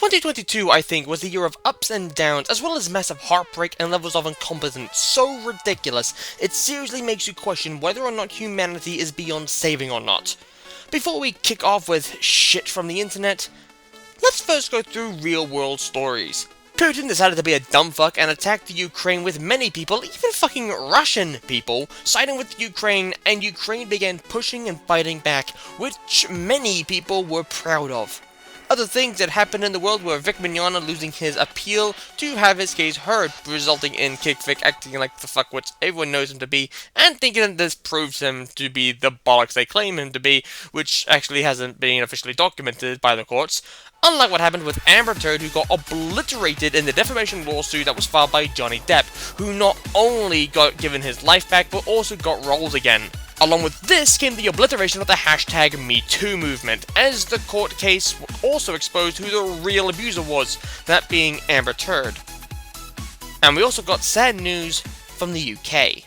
2022, I think, was the year of ups and downs, as well as massive heartbreak and levels of incompetence so ridiculous, it seriously makes you question whether or not humanity is beyond saving or not. Before we kick off with shit from the internet, let's first go through real-world stories. Putin decided to be a dumb fuck and attacked the Ukraine with many people, even fucking Russian people, siding with Ukraine, and Ukraine began pushing and fighting back, which many people were proud of. Other things that happened in the world were Vic Mignogna losing his appeal to have his case heard, resulting in Kick Vic acting like the fuck which everyone knows him to be, and thinking that this proves him to be the bollocks they claim him to be, which actually hasn't been officially documented by the courts. Unlike what happened with Amber Heard, who got obliterated in the defamation lawsuit that was filed by Johnny Depp, who not only got given his life back, but also got rolled again. Along with this came the obliteration of the hashtag MeToo movement, as the court case also exposed who the real abuser was, that being Amber Heard. And we also got sad news from the UK.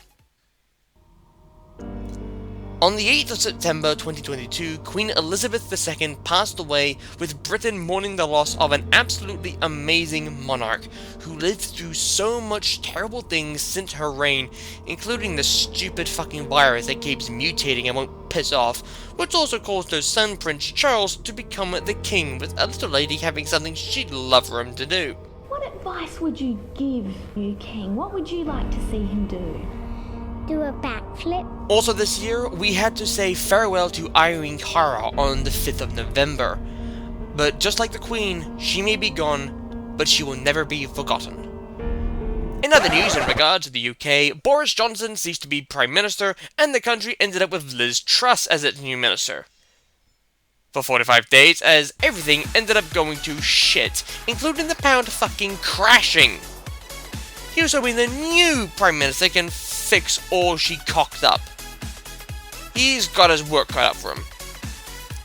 On the 8th of September 2022, Queen Elizabeth II passed away, with Britain mourning the loss of an absolutely amazing monarch who lived through so much terrible things since her reign, including the stupid fucking virus that keeps mutating and won't piss off, which also caused her son Prince Charles to become the king, with a little lady having something she'd love for him to do. What advice would you give new king? What would you like to see him do? Do a backflip. Also this year, we had to say farewell to Irene Cara on the 5th of November. But just like the Queen, she may be gone, but she will never be forgotten. In other news in regards to the UK, Boris Johnson ceased to be Prime Minister, and the country ended up with Liz Truss as its new minister. For 45 days, as everything ended up going to shit, including the pound fucking crashing. Here's hoping the new Prime Minister can fix all she cocked up. He's got his work cut out for him.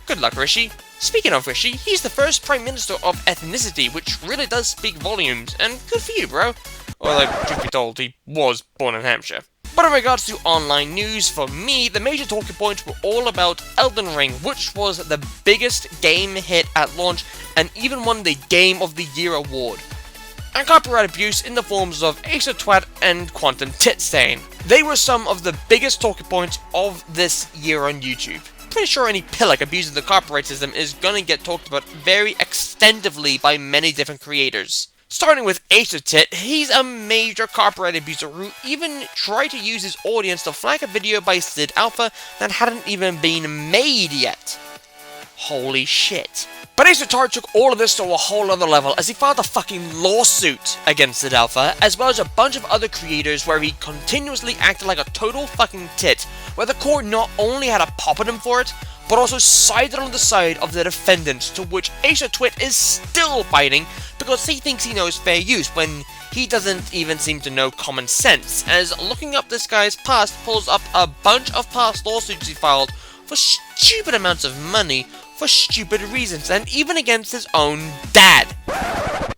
Good luck, Rishi. Speaking of Rishi, he's the first Prime Minister of ethnicity, which really does speak volumes, and good for you, bro. Although, truth be told, he was born in Hampshire. But in regards to online news, for me, the major talking points were all about Elden Ring, which was the biggest game hit at launch, and even won the Game of the Year award. And copyright abuse in the forms of Acer Twat and Quantum Titstain. They were some of the biggest talking points of this year on YouTube. Pretty sure any pillock abusing the copyright system is gonna get talked about very extensively by many different creators. Starting with Acer Tit, he's a major copyright abuser who even tried to use his audience to flag a video by Sid Alpha that hadn't even been made yet. Holy shit. But Acer Tart took all of this to a whole other level as he filed a fucking lawsuit against Sid Alpha, as well as a bunch of other creators where he continuously acted like a total fucking tit, where the court not only had a pop at him for it, but also sided on the side of the defendants, to which Acer Twit is still fighting because he thinks he knows fair use when he doesn't even seem to know common sense, as looking up this guy's past pulls up a bunch of past lawsuits he filed for stupid amounts of money for stupid reasons, and even against his own dad.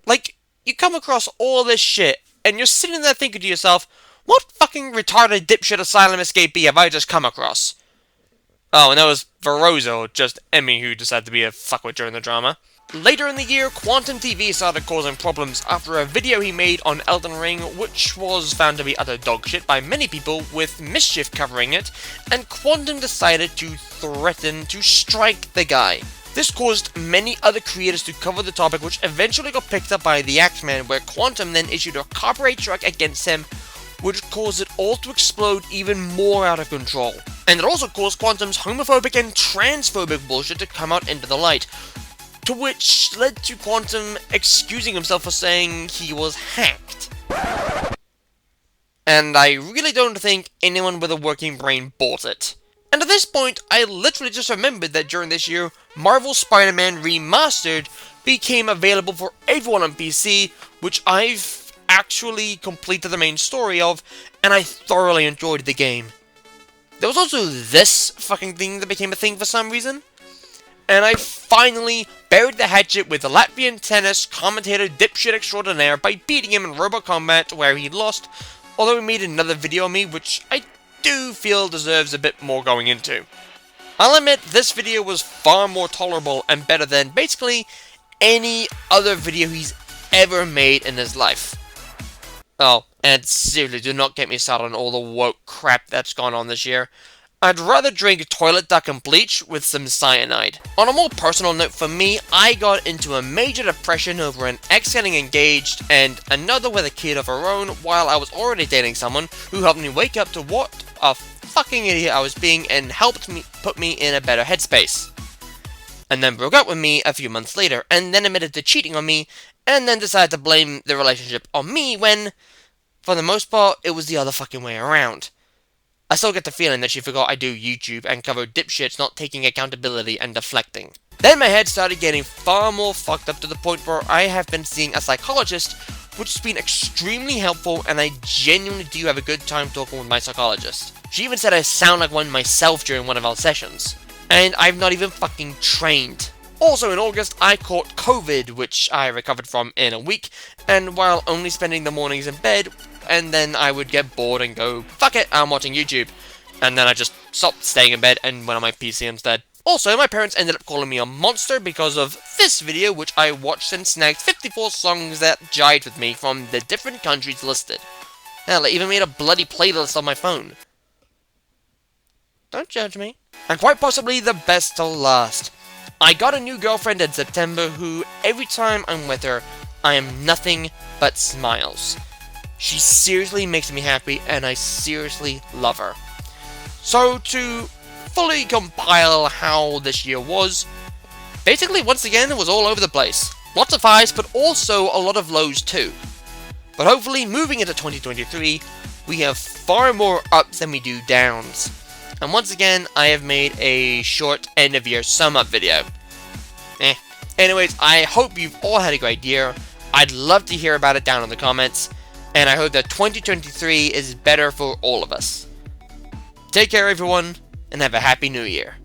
Like, you come across all this shit, and you're sitting there thinking to yourself, what fucking retarded dipshit asylum escapee have I just come across? Oh, and that was Veroza, or just Emmy, who decided to be a fuckwit during the drama. Later in the year, Quantum TV started causing problems after a video he made on Elden Ring, which was found to be utter dog shit by many people, with Mischief covering it, and Quantum decided to threaten to strike the guy. This caused many other creators to cover the topic, which eventually got picked up by the Axeman, where Quantum then issued a copyright strike against him, which caused it all to explode even more out of control. And it also caused Quantum's homophobic and transphobic bullshit to come out into the light, to which led to Quantum excusing himself for saying he was hacked. And I really don't think anyone with a working brain bought it. And at this point, I literally just remembered that during this year, Marvel Spider-Man Remastered became available for everyone on PC, which I've actually completed the main story of, and I thoroughly enjoyed the game. There was also this fucking thing that became a thing for some reason. And I finally buried the hatchet with the Latvian tennis commentator dipshit extraordinaire by beating him in Robo Combat, where he lost, although he made another video on me, which I do feel deserves a bit more going into. I'll admit, this video was far more tolerable and better than basically any other video he's ever made in his life. Oh, and seriously, do not get me started on all the woke crap that's gone on this year. I'd rather drink toilet duck and bleach with some cyanide. On a more personal note for me, I got into a major depression over an ex getting engaged and another with a kid of her own while I was already dating someone who helped me wake up to what a fucking idiot I was being and helped me put me in a better headspace. And then broke up with me a few months later, and then admitted to cheating on me, and then decided to blame the relationship on me when, for the most part, it was the other fucking way around. I still get the feeling that she forgot I do YouTube and cover dipshits not taking accountability and deflecting. Then my head started getting far more fucked up to the point where I have been seeing a psychologist, which has been extremely helpful, and I genuinely do have a good time talking with my psychologist. She even said I sound like one myself during one of our sessions. And I've not even fucking trained. Also in August, I caught COVID, which I recovered from in a week, and while only spending the mornings in bed, and then I would get bored and go, fuck it, I'm watching YouTube. And then I just stopped staying in bed and went on my PC instead. Also, my parents ended up calling me a monster because of this video, which I watched and snagged 54 songs that jived with me from the different countries listed. Hell, I even made a bloody playlist on my phone. Don't judge me. And quite possibly the best till last. I got a new girlfriend in September who, every time I'm with her, I am nothing but smiles. She seriously makes me happy, and I seriously love her. So, to fully compile how this year was, basically, once again, it was all over the place. Lots of highs, but also a lot of lows too. But hopefully, moving into 2023, we have far more ups than we do downs. And once again, I have made a short end-of-year sum-up video. Anyways, I hope you've all had a great year. I'd love to hear about it down in the comments. And I hope that 2023 is better for all of us. Take care, everyone, and have a happy new year.